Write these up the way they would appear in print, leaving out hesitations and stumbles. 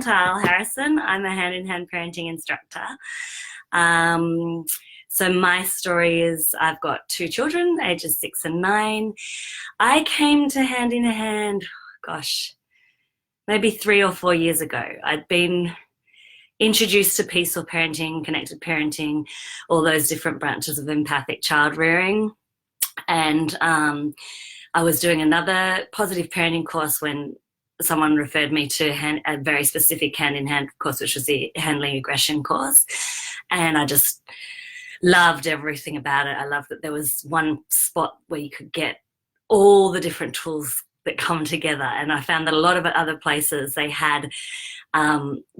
Parental Harrison. I'm a hand-in-hand parenting instructor. Um, so my story is I've got two children, ages 6 and 9. I came to hand in hand, gosh, maybe 3 or 4 years ago. I'd been introduced to peaceful parenting, connected parenting, all those different branches of empathic child rearing. And I was doing another positive parenting course when someone referred me to a very specific hand-in-hand course, which was the handling aggression course. And I just loved everything about it. I loved that there was one spot where you could get all the different tools that come together. And I found that a lot of other places, they had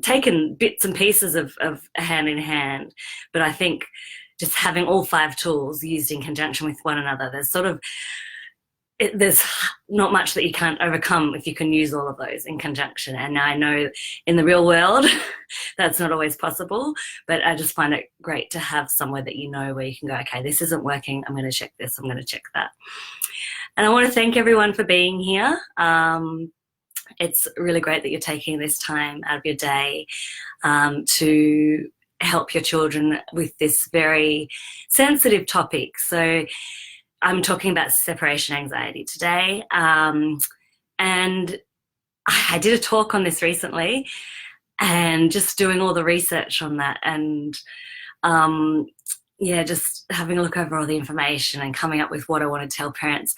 taken bits and pieces of hand in hand. But I think just having all 5 tools used in conjunction with one another, there's not much that you can't overcome if you can use all of those in conjunction. And I know in the real world that's not always possible, but I just find it great to have somewhere that you know where you can go, okay, this isn't working, I'm going to check this, I'm going to check that. And I want to thank everyone for being here. It's really great that you're taking this time out of your day to help your children with this very sensitive topic. So I'm talking about separation anxiety today. And I did a talk on this recently and just doing all the research on that and just having a look over all the information and coming up with what I want to tell parents.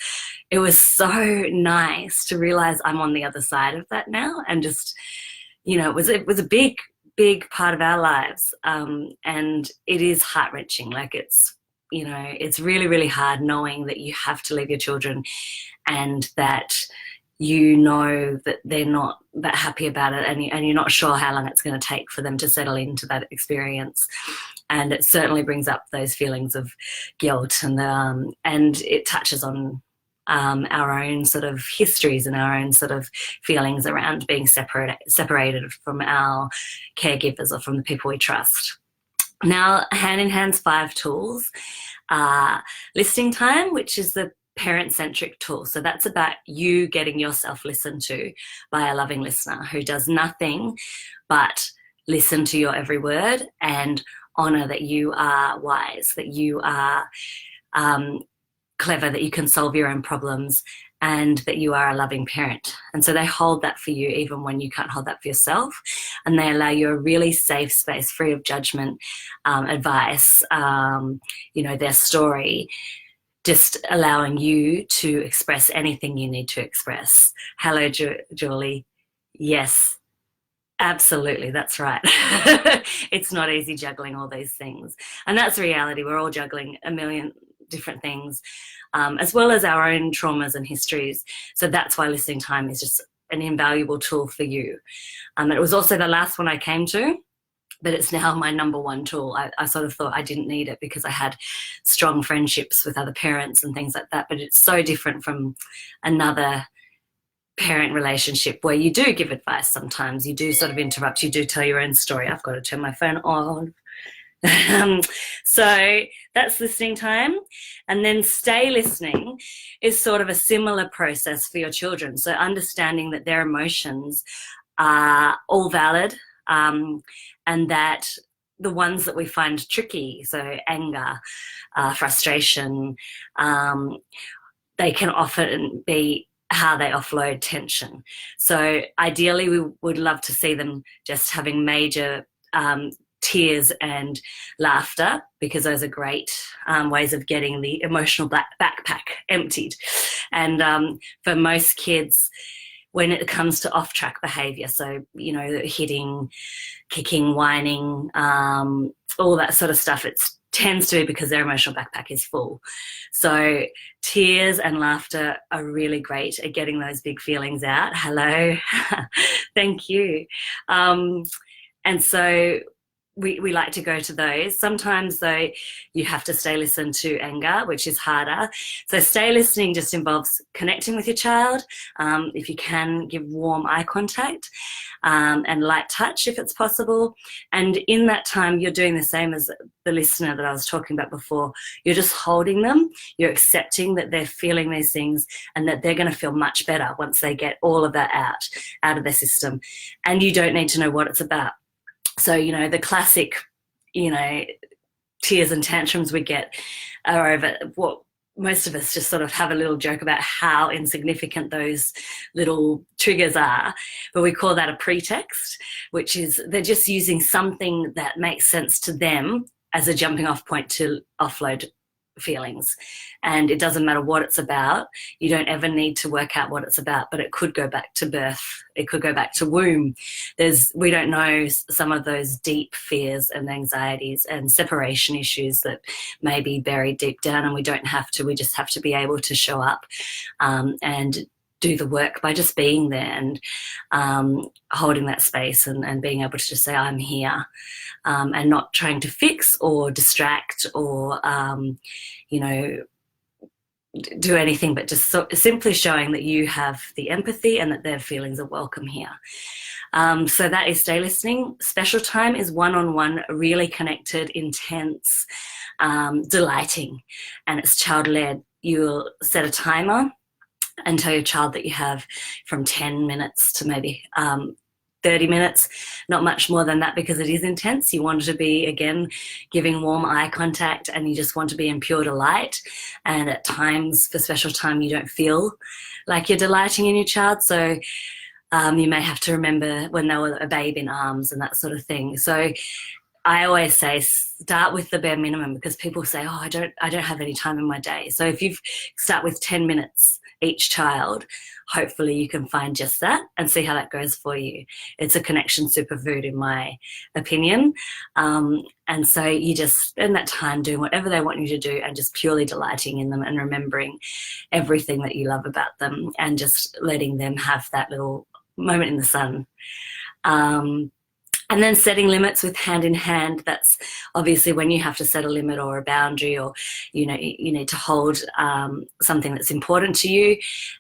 It was so nice to realize I'm on the other side of that now, and just, it was a big part of our lives. And it is heart-wrenching. Like it's really, really hard knowing that you have to leave your children and that that they're not that happy about it, and you're not sure how long it's going to take for them to settle into that experience. And it certainly brings up those feelings of guilt, and it touches on our own sort of histories and our own sort of feelings around being separated from our caregivers or from the people we trust. Now, Hand in Hand's 5 tools are listening time, which is the parent-centric tool. So that's about you getting yourself listened to by a loving listener who does nothing but listen to your every word and honour that you are wise, that you are clever, that you can solve your own problems, and that you are a loving parent. And so they hold that for you even when you can't hold that for yourself. And they allow you a really safe space, free of judgment, advice, their story, just allowing you to express anything you need to express. Hello, Julie. Yes, absolutely, that's right. It's not easy juggling all these things. And that's the reality. We're all juggling a million different things, as well as our own traumas and histories. So that's why listening time is just an invaluable tool for you. It was also the last one I came to, but it's now my number 1 tool. I sort of thought I didn't need it because I had strong friendships with other parents and things like that, but it's so different from another parent relationship where you do give advice sometimes, you do sort of interrupt, you do tell your own story. I've got to turn my phone on. So that's listening time. And then stay listening is sort of a similar process for your children. So understanding that their emotions are all valid, and that the ones that we find tricky, so anger, frustration, they can often be how they offload tension. So ideally we would love to see them just having major tears and laughter, because those are great ways of getting the emotional backpack emptied. And for most kids, when it comes to off-track behaviour, so, hitting, kicking, whining, all that sort of stuff, it tends to be because their emotional backpack is full. So tears and laughter are really great at getting those big feelings out. Hello. Thank you. And so we like to go to those. Sometimes, though, you have to stay listen to anger, which is harder. So stay listening just involves connecting with your child. If you can, give warm eye contact, and light touch if it's possible. And in that time, you're doing the same as the listener that I was talking about before. You're just holding them. You're accepting that they're feeling these things and that they're going to feel much better once they get all of that out of their system. And you don't need to know what it's about. So, the classic, tears and tantrums we get are over what most of us just sort of have a little joke about how insignificant those little triggers are. But we call that a pretext, which is they're just using something that makes sense to them as a jumping off point to offload feelings. And it doesn't matter what it's about. You don't ever need to work out what it's about, but it could go back to birth. It could go back to womb. We don't know some of those deep fears and anxieties and separation issues that may be buried deep down, and we just have to be able to show up and do the work by just being there and holding that space and being able to just say, I'm here, and not trying to fix or distract or, do anything, but just simply showing that you have the empathy and that their feelings are welcome here. So that is stay listening. Special time is one-on-one, really connected, intense, delighting, and it's child-led. You'll set a timer and tell your child that you have from 10 minutes to maybe 30 minutes, not much more than that, because it is intense. You want to be, again, giving warm eye contact, and you just want to be in pure delight. And at times, for special time, you don't feel like you're delighting in your child. So you may have to remember when they were a babe in arms and that sort of thing. So I always say start with the bare minimum, because people say, I don't have any time in my day. So if you start with 10 minutes each child, hopefully you can find just that and see how that goes for you. It's a connection superfood, in my opinion. And so you just spend that time doing whatever they want you to do and just purely delighting in them and remembering everything that you love about them and just letting them have that little moment in the sun. And then setting limits with hand in hand. That's obviously when you have to set a limit or a boundary, or, you need to hold something that's important to you.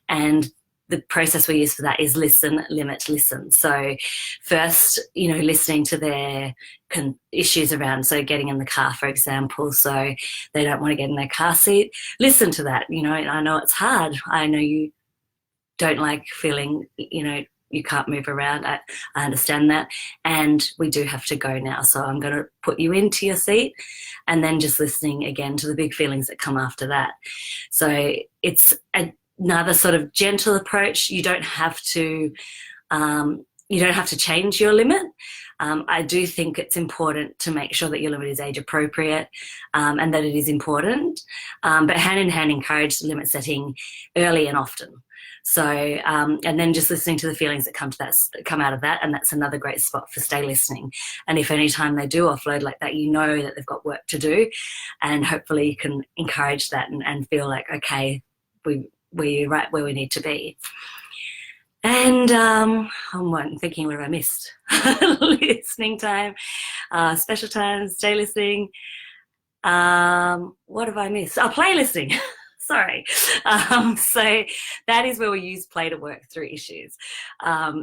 And the process we use for that is listen, limit, listen. So first, listening to their issues around, so getting in the car, for example, so they don't want to get in their car seat. Listen to that. I know it's hard. I know you don't like feeling, you can't move around. I understand that. And we do have to go now. So I'm going to put you into your seat, and then just listening again to the big feelings that come after that. So it's another sort of gentle approach. You don't have to change your limit. I do think it's important to make sure that your limit is age appropriate, and that it is important. But hand in hand, encourage limit setting early and often. So, and then just listening to the feelings that come out of that, and that's another great spot for stay listening. And if any time they do offload like that, that they've got work to do, and hopefully you can encourage that and feel like, okay, we're right where we need to be. And I'm thinking, what have I missed? Listening time, special time, stay listening. What have I missed? Play listening. Sorry. So that is where we use play to work through issues.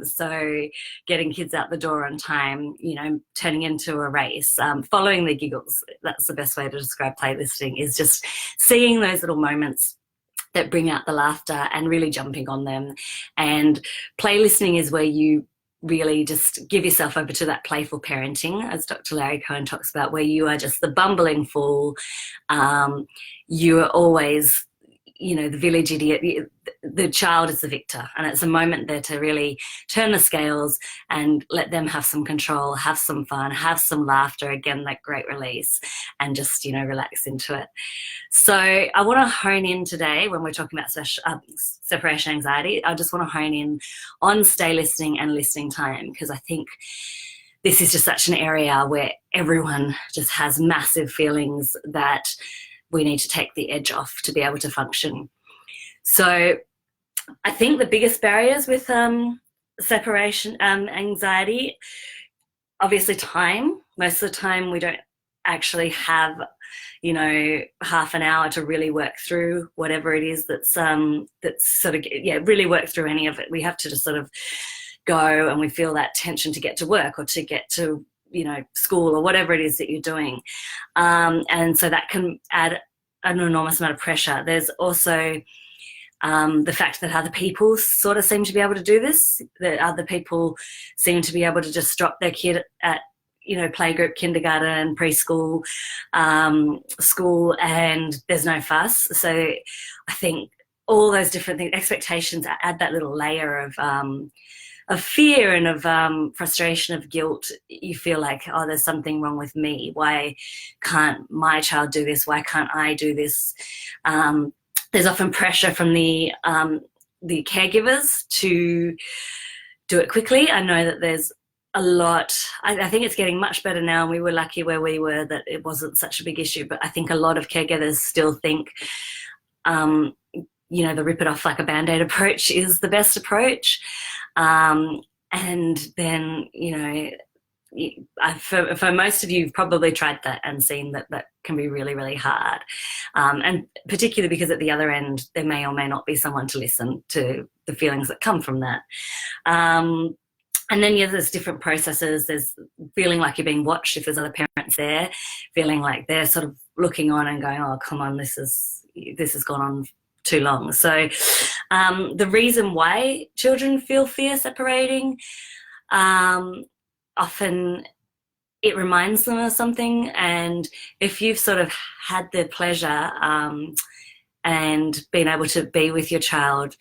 So getting kids out the door on time, turning into a race, following the giggles. That's the best way to describe play listening, is just seeing those little moments that bring out the laughter and really jumping on them. And play listening is where you really just give yourself over to that playful parenting, as Dr. Larry Cohen talks about, where you are just the bumbling fool. You are always, the village idiot. The child is the victor, and it's a moment there to really turn the scales and let them have some control, have some fun, have some laughter, again, that great release, and just, relax into it. So I want to hone in today, when we're talking about separation anxiety, I just want to hone in on stay listening and listening time, because I think this is just such an area where everyone just has massive feelings that we need to take the edge off to be able to function. So I think the biggest barriers with separation anxiety, obviously time. most of the time we don't actually have, half an hour to really work through whatever it is that's sort of, really work through any of it. We have to just sort of go, and we feel that tension to get to work or to get to, school or whatever it is that you're doing. And so that can add an enormous amount of pressure. There's also the fact that other people sort of seem to be able to do this, that other people seem to be able to just drop their kid at, playgroup, kindergarten, preschool, school, and there's no fuss. So I think all those different things, expectations, add that little layer of fear and of frustration, of guilt. You feel like, oh, there's something wrong with me. Why can't my child do this? Why can't I do this? There's often pressure from the caregivers to do it quickly. I know that there's a lot. I think it's getting much better now, and we were lucky where we were that it wasn't such a big issue. But I think a lot of caregivers still think, the rip it off like a Band-Aid approach is the best approach. And then, for most of you, you've probably tried that and seen that that can be really, really hard. And particularly because at the other end, there may or may not be someone to listen to the feelings that come from that. And then, there's different processes. There's feeling like you're being watched if there's other parents there, feeling like they're sort of looking on and going, oh, come on, this has gone on too long. So the reason why children feel fear separating, often it reminds them of something. And if you've sort of had the pleasure and been able to be with your child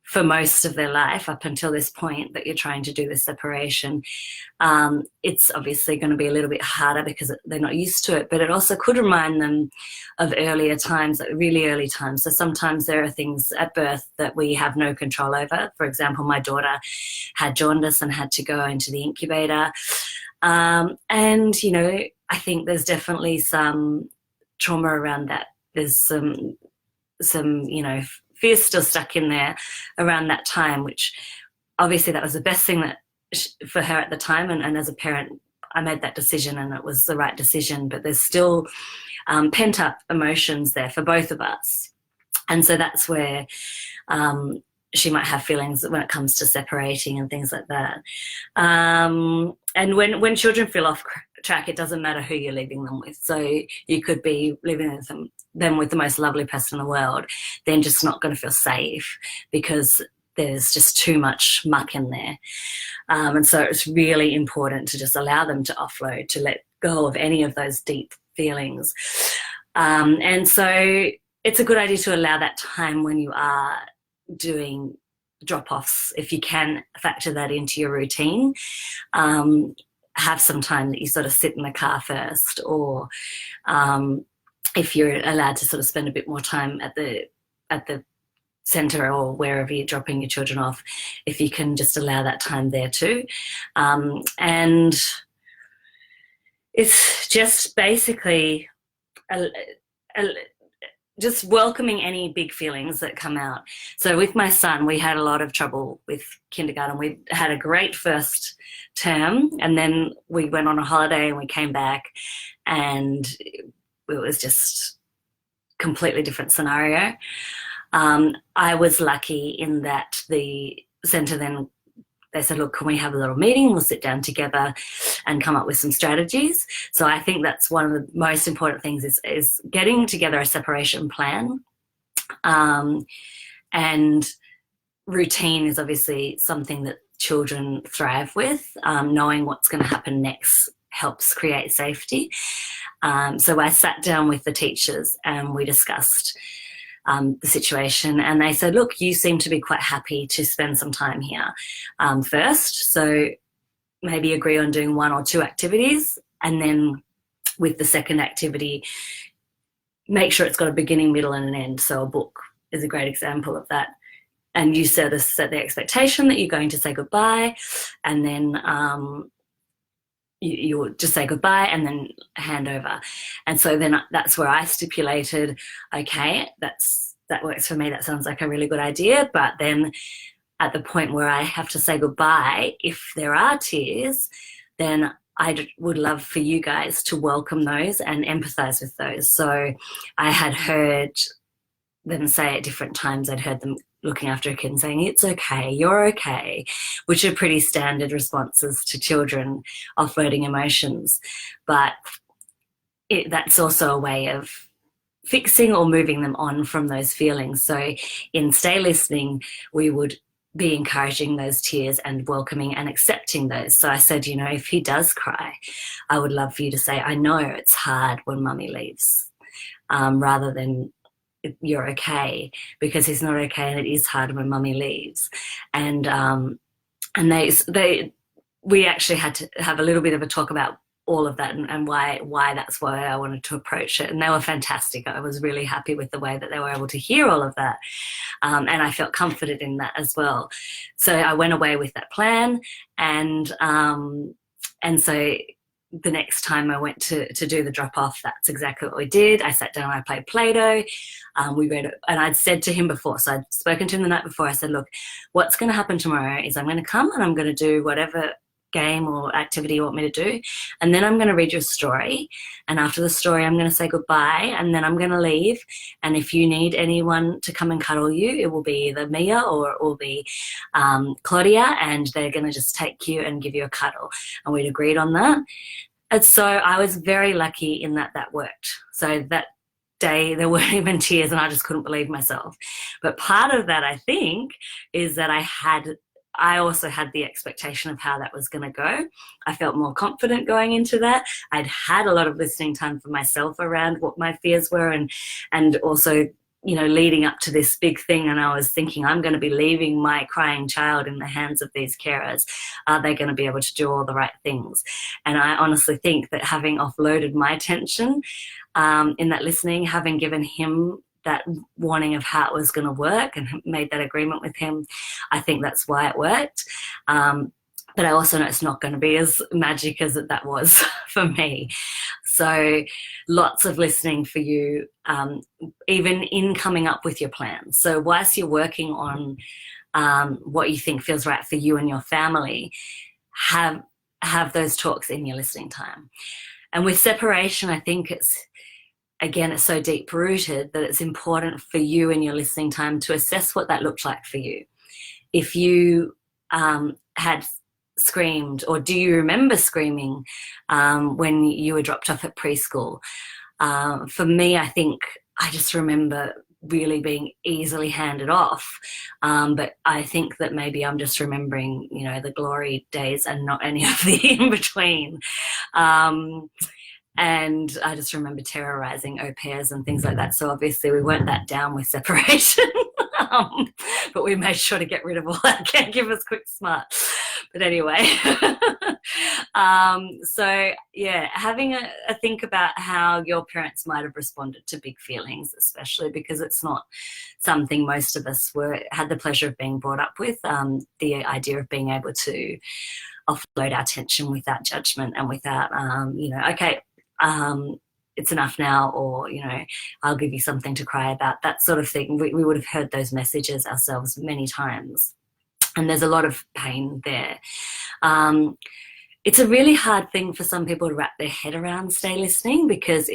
for most of their life up until this point that you're trying to do the separation, it's obviously going to be a little bit harder because they're not used to it, but it also could remind them of earlier times, like really early times. So sometimes there are things at birth that we have no control over. For example, my daughter had jaundice and had to go into the incubator. And, I think there's definitely some trauma around that. There's some fear still stuck in there around that time, which obviously that was the best thing that for her at the time. And as a parent, I made that decision and it was the right decision, but there's still pent up emotions there for both of us. And so that's where she might have feelings when it comes to separating and things like that. And when children feel off track, it doesn't matter who you're leaving them with. So you could be living with them with the most lovely person in the world, then just not going to feel safe because there's just too much muck in there. And so it's really important to just allow them to offload, to let go of any of those deep feelings. And so it's a good idea to allow that time when you are doing drop-offs, if you can factor that into your routine. Have some time that you sort of sit in the car first, or if you're allowed to sort of spend a bit more time at the centre or wherever you're dropping your children off, if you can just allow that time there too. And it's just basically just welcoming any big feelings that come out. So with my son, we had a lot of trouble with kindergarten. We had a great first term, and then we went on a holiday and we came back, and it was just a completely different scenario. I was lucky in that the centre then, they said, look, can we have a little meeting? We'll sit down together and come up with some strategies. So I think that's one of the most important things is getting together a separation plan. And routine is obviously something that children thrive with. Knowing what's going to happen next helps create safety. So I sat down with the teachers and we discussed the situation, and they said, look, you seem to be quite happy to spend some time here first, so maybe agree on doing 1 or 2 activities, and then with the second activity make sure it's got a beginning, middle and an end. So a book is a great example of that, and you set the expectation that you're going to say goodbye, and then you just say goodbye and then hand over. And so then that's where I stipulated, okay, that works for me. That sounds like a really good idea. But then at the point where I have to say goodbye, if there are tears, then would love for you guys to welcome those and empathize with those. So I had heard them say at different times, I'd heard them looking after a kid and saying, it's okay, you're okay, which are pretty standard responses to children offloading emotions. But that's also a way of fixing or moving them on from those feelings. So in Stay Listening, we would be encouraging those tears and welcoming and accepting those. So I said, if he does cry, I would love for you to say, I know it's hard when mummy leaves, rather than you're okay, because he's not okay and it is hard when mummy leaves. And we actually had to have a little bit of a talk about all of that and why that's why I wanted to approach it. And they were fantastic. I was really happy with the way that they were able to hear all of that. And I felt comforted in that as well. So I went away with that plan, and so the next time I went to do the drop off, that's exactly what we did. I sat down, I played Play-Doh. We read it, and I'd said to him before, so I'd spoken to him the night before, I said, look, what's going to happen tomorrow is I'm going to come and I'm going to do whatever game or activity you want me to do, and then I'm going to read you a story, and after the story I'm going to say goodbye, and then I'm going to leave, and if you need anyone to come and cuddle you, it will be either Mia or it will be Claudia, and they're going to just take you and give you a cuddle. And we'd agreed on that. And so I was very lucky in that worked. So that day there weren't even tears, and I just couldn't believe myself. But part of that, I think, is that I also had the expectation of how that was going to go. I felt more confident going into that. I'd had a lot of listening time for myself around what my fears were, and also, leading up to this big thing. And I was thinking, I'm going to be leaving my crying child in the hands of these carers. Are they going to be able to do all the right things? And I honestly think that having offloaded my tension in that listening, having given him that warning of how it was going to work and made that agreement with him, I think that's why it worked. But I also know it's not going to be as magic as that was for me. So lots of listening for you, even in coming up with your plans. So whilst you're working on what you think feels right for you and your family, have those talks in your listening time. And with separation, I think it's so deep rooted that it's important for you in your listening time to assess what that looked like for you. If you had screamed, or do you remember screaming when you were dropped off at preschool? For me, I think I just remember really being easily handed off. But I think that maybe I'm just remembering, the glory days and not any of the in between. And I just remember terrorizing au pairs and things like that. So obviously we weren't that down with separation, but we made sure to get rid of all our caregivers quick smart. But anyway, so yeah, having a think about how your parents might have responded to big feelings, especially because it's not something most of us had the pleasure of being brought up with. The idea of being able to offload our tension without judgment and without, okay, it's enough now, or, I'll give you something to cry about, that sort of thing. We would have heard those messages ourselves many times. And there's a lot of pain there. It's a really hard thing for some people to wrap their head around Stay Listening, because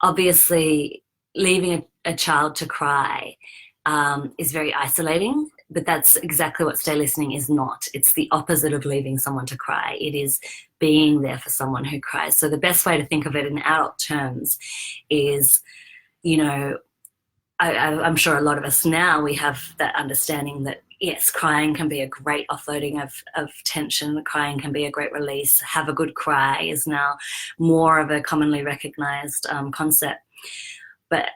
obviously leaving a child to cry is very isolating, but that's exactly what Stay Listening is not. It's the opposite of leaving someone to cry. It is being there for someone who cries. So the best way to think of it in adult terms is, I'm sure a lot of us now, we have that understanding that, yes, crying can be a great offloading of tension. Crying can be a great release. Have a good cry is now more of a commonly recognised concept. But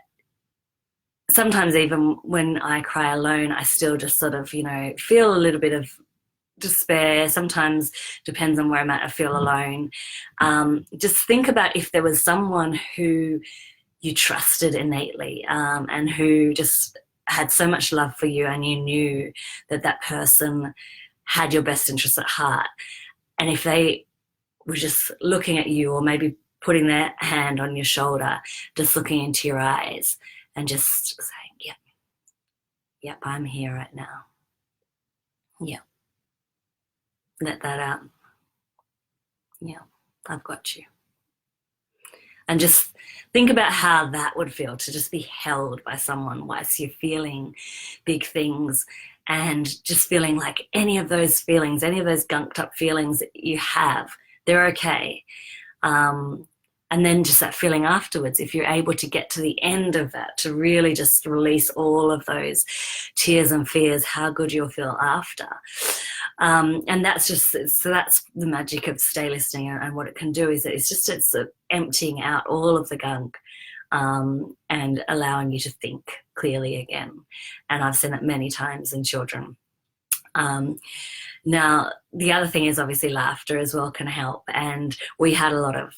sometimes even when I cry alone, I still just sort of, feel a little bit of despair. Sometimes, depends on where I'm at, I feel alone. Just think about if there was someone who you trusted innately, and who just had so much love for you, and you knew that person had your best interests at heart. And if they were just looking at you, or maybe putting their hand on your shoulder, just looking into your eyes and just saying, yep, I'm here right now. Yeah. Let that out. Yeah, I've got you. And just think about how that would feel to just be held by someone whilst you're feeling big things, and just feeling like any of those feelings, any of those gunked up feelings that you have, they're okay. Um, and then just that feeling afterwards, if you're able to get to the end of that, to really just release all of those tears and fears, how good you'll feel after. And that's just, so that's the magic of stay listening, and what it can do is it's emptying out all of the gunk, and allowing you to think clearly again. And I've seen that many times in children. Now, the other thing is obviously laughter as well can help. And we had a lot of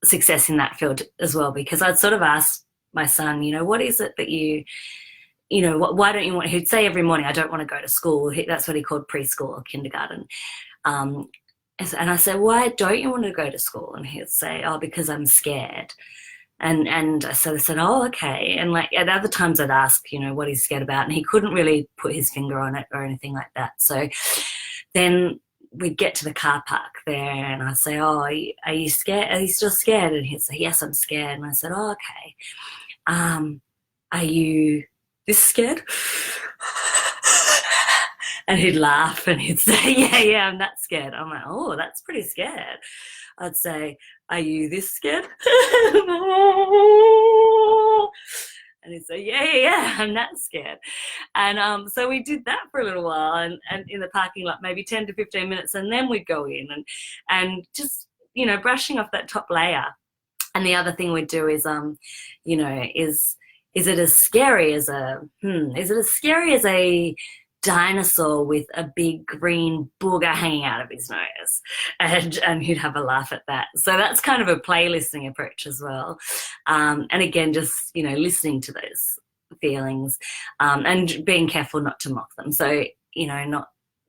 success in that field as well, because I'd sort of asked my son, what is it that why don't you want, he'd say every morning, I don't want to go to school. That's what he called preschool or kindergarten. And I said, why don't you want to go to school? And he'd say, oh, because I'm scared. And so I said, oh, okay. And like at other times I'd ask, what he's scared about, and he couldn't really put his finger on it or anything like that. So then we'd get to the car park there, and I'd say, oh, are you scared? Are you still scared? And he'd say, yes, I'm scared. And I said, oh, okay. Are you this scared? And he'd laugh and he'd say, yeah, I'm that scared. I'm like, oh, that's pretty scared. I'd say, are you this scared? And he'd say, yeah, I'm that scared. And so we did that for a little while, and in the parking lot, maybe 10 to 15 minutes, and then we'd go in and just, brushing off that top layer. And the other thing we'd do is, is it as scary as a dinosaur with a big green booger hanging out of his nose? And he'd have a laugh at that. So that's kind of a play listening approach as well. And again, just, listening to those feelings, and being careful not to mock them. So,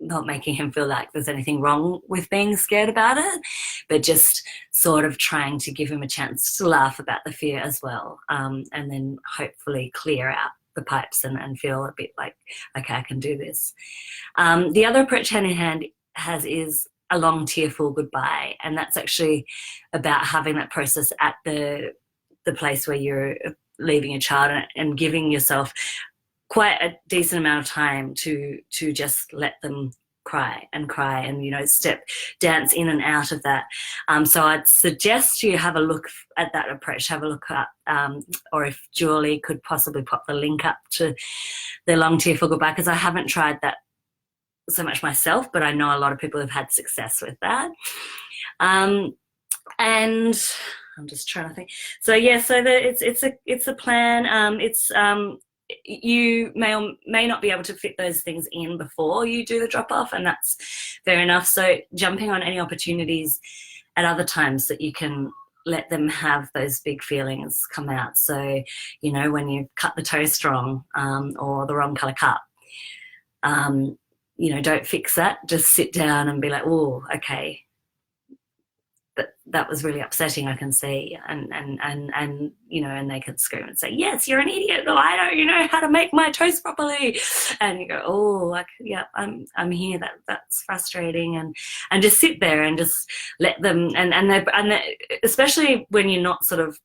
not making him feel like there's anything wrong with being scared about it, but just sort of trying to give him a chance to laugh about the fear as well, and then hopefully clear out the pipes and feel a bit like, okay, I can do this. The other approach hand in hand is a long tearful goodbye, and that's actually about having that process at the place where you're leaving your child, and giving yourself quite a decent amount of time to just let them cry and dance in and out of that. So I'd suggest you have a look at that approach, have a look at, or if Julie could possibly pop the link up to the long tearful goodbye, because I haven't tried that so much myself, but I know a lot of people have had success with that. And I'm just trying to think. So yeah, so it's a plan. You may or may not be able to fit those things in before you do the drop off, and that's fair enough. So jumping on any opportunities at other times that you can let them have those big feelings come out. So, when you cut the toast wrong, or the wrong colour cup, don't fix that. Just sit down and be like, oh, okay, that was really upsetting, I can see, and and they could scream and say, yes, you're an idiot, or I don't know how to make my toast properly, and you go, oh, yeah, I'm here, that's frustrating, and just sit there and just let them, and they, especially when you're not sort of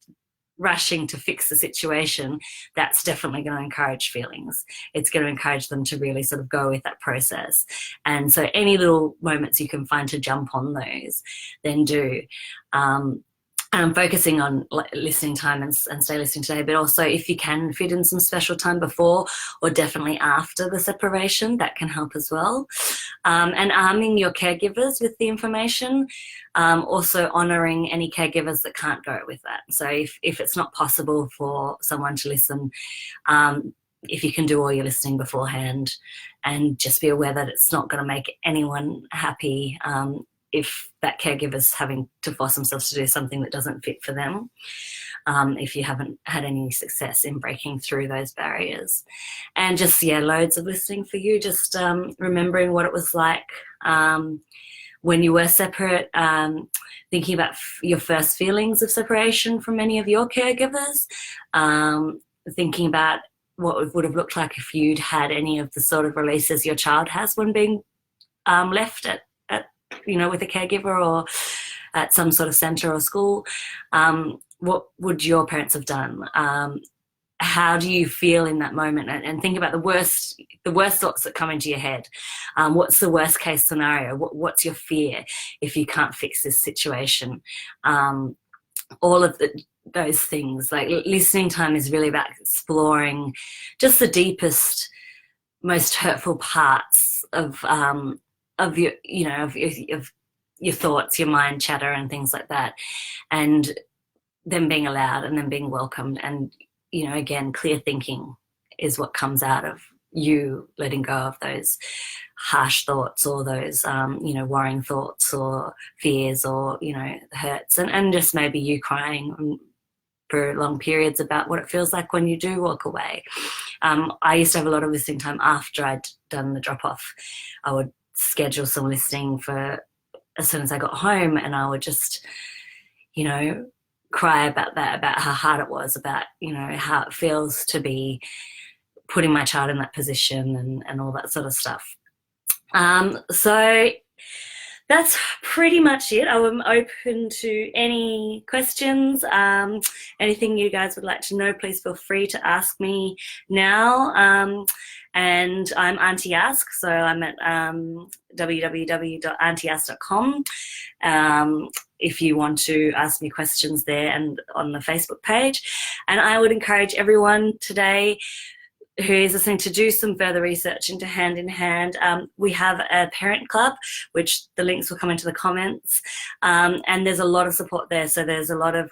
rushing to fix the situation, that's definitely going to encourage feelings. It's going to encourage them to really sort of go with that process. And so any little moments you can find to jump on those, then do. And I'm focusing on listening time and stay listening today, but also if you can fit in some special time before or definitely after the separation, that can help as well. And arming your caregivers with the information, also honouring any caregivers that can't go with that. So if it's not possible for someone to listen, if you can do all your listening beforehand, and just be aware that it's not going to make anyone happy if that caregiver's having to force themselves to do something that doesn't fit for them, if you haven't had any success in breaking through those barriers. And just, loads of listening for you, just remembering what it was like when you were separate, thinking about your first feelings of separation from any of your caregivers, thinking about what it would have looked like if you'd had any of the sort of releases your child has when being left at with a caregiver or at some sort of centre or school, what would your parents have done? How do you feel in that moment? And think about the worst thoughts that come into your head. What's the worst case scenario? What's your fear if you can't fix this situation? All of those things. Like, listening time is really about exploring just the deepest, most hurtful parts of your of your thoughts, your mind chatter, and things like that, and them being allowed and then being welcomed. And again, clear thinking is what comes out of you letting go of those harsh thoughts, or those worrying thoughts or fears, or hurts, and just maybe you crying for long periods about what it feels like when you do walk away. I used to have a lot of listening time after I'd done the drop off. I would schedule some listening for as soon as I got home, and I would just cry about that, about how hard it was, about how it feels to be putting my child in that position, and all that sort of stuff. So that's pretty much it. I'm open to any questions. Anything you guys would like to know, please feel free to ask me now. And I'm Auntie Ask, so I'm at www.auntieask.com. If you want to ask me questions there, and on the Facebook page. And I would encourage everyone today who is listening to do some further research into Hand in Hand. We have a parent club, which the links will come into the comments, and there's a lot of support there. So there's a lot of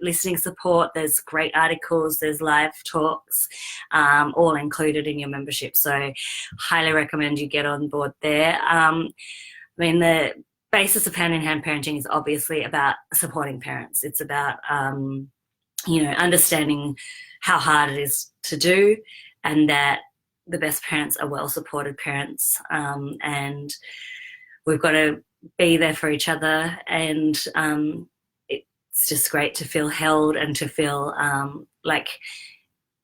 listening support, there's great articles, there's live talks, all included in your membership. So highly recommend you get on board there. The basis of Hand in Hand parenting is obviously about supporting parents. It's about understanding how hard it is to do, and that the best parents are well-supported parents, and we've got to be there for each other. And it's just great to feel held and to feel like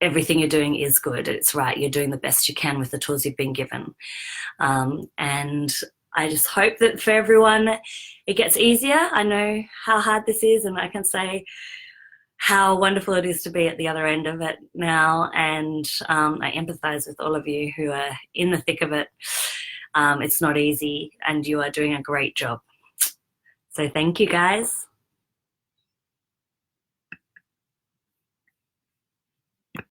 everything you're doing is good. It's right. You're doing the best you can with the tools you've been given. And I just hope that for everyone it gets easier. I know how hard this is, and I can say how wonderful it is to be at the other end of it now, and I empathise with all of you who are in the thick of it. It's not easy, and you are doing a great job. So thank you, guys.